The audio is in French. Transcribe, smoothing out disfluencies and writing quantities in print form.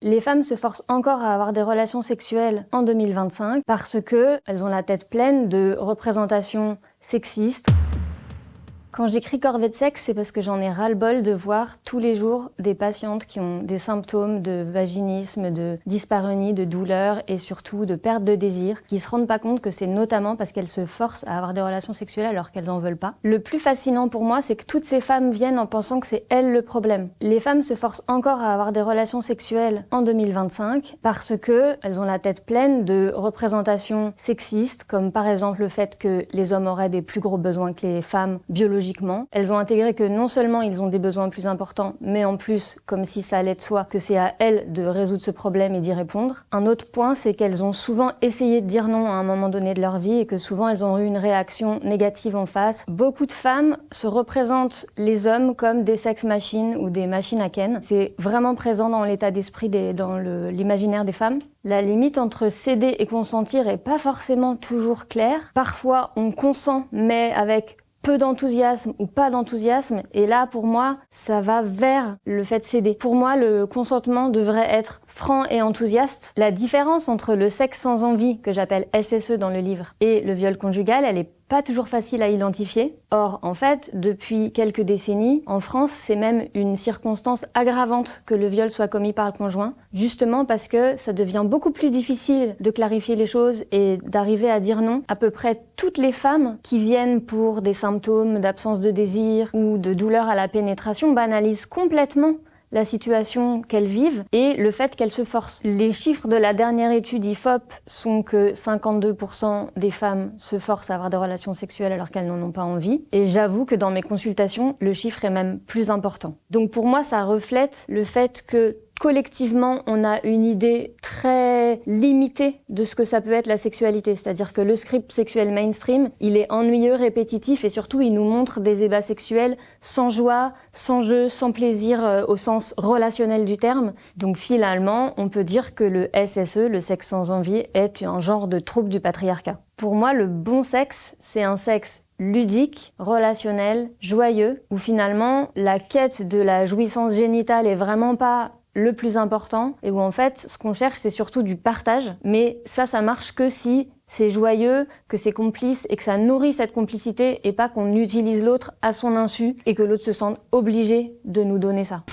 Les femmes se forcent encore à avoir des relations sexuelles en 2025 parce que elles ont la tête pleine de représentations sexistes. Quand j'écris corvée de sexe, c'est parce que j'en ai ras-le-bol de voir tous les jours des patientes qui ont des symptômes de vaginisme, de dyspareunie, de douleur et surtout de perte de désir, qui se rendent pas compte que c'est notamment parce qu'elles se forcent à avoir des relations sexuelles alors qu'elles en veulent pas. Le plus fascinant pour moi, c'est que toutes ces femmes viennent en pensant que c'est elles le problème. Les femmes se forcent encore à avoir des relations sexuelles en 2025 parce que elles ont la tête pleine de représentations sexistes, comme par exemple le fait que les hommes auraient des plus gros besoins que les femmes biologiquement. Elles ont intégré que non seulement ils ont des besoins plus importants, mais en plus, comme si ça allait de soi, que c'est à elles de résoudre ce problème et d'y répondre. Un autre point, c'est qu'elles ont souvent essayé de dire non à un moment donné de leur vie et que souvent elles ont eu une réaction négative en face. Beaucoup de femmes se représentent les hommes comme des sex machines ou des machines à ken. C'est vraiment présent dans l'état d'esprit, dans l'imaginaire des femmes. La limite entre céder et consentir est pas forcément toujours claire. Parfois, on consent, mais avec peu d'enthousiasme ou pas d'enthousiasme, et là pour moi ça va vers le fait de céder. Pour moi le consentement devrait être franc et enthousiaste. La différence entre le sexe sans envie, que j'appelle SSE dans le livre, et le viol conjugal, elle est pas toujours facile à identifier. Or, en fait, depuis quelques décennies, en France, c'est même une circonstance aggravante que le viol soit commis par le conjoint, justement parce que ça devient beaucoup plus difficile de clarifier les choses et d'arriver à dire non. À peu près toutes les femmes qui viennent pour des symptômes d'absence de désir ou de douleur à la pénétration banalisent complètement la situation qu'elles vivent et le fait qu'elles se forcent. Les chiffres de la dernière étude IFOP sont que 52% des femmes se forcent à avoir des relations sexuelles alors qu'elles n'en ont pas envie. Et j'avoue que dans mes consultations, le chiffre est même plus important. Donc pour moi, ça reflète le fait que collectivement, on a une idée très limitée de ce que ça peut être la sexualité. C'est-à-dire que le script sexuel mainstream, il est ennuyeux, répétitif et surtout, il nous montre des ébats sexuels sans joie, sans jeu, sans plaisir au sens relationnel du terme. Donc finalement, on peut dire que le SSE, le sexe sans envie, est un genre de trouble du patriarcat. Pour moi, le bon sexe, c'est un sexe ludique, relationnel, joyeux, où finalement, la quête de la jouissance génitale est vraiment pas le plus important, et où en fait, ce qu'on cherche, c'est surtout du partage, mais ça marche que si c'est joyeux, que c'est complice, et que ça nourrit cette complicité, et pas qu'on utilise l'autre à son insu, et que l'autre se sente obligé de nous donner ça.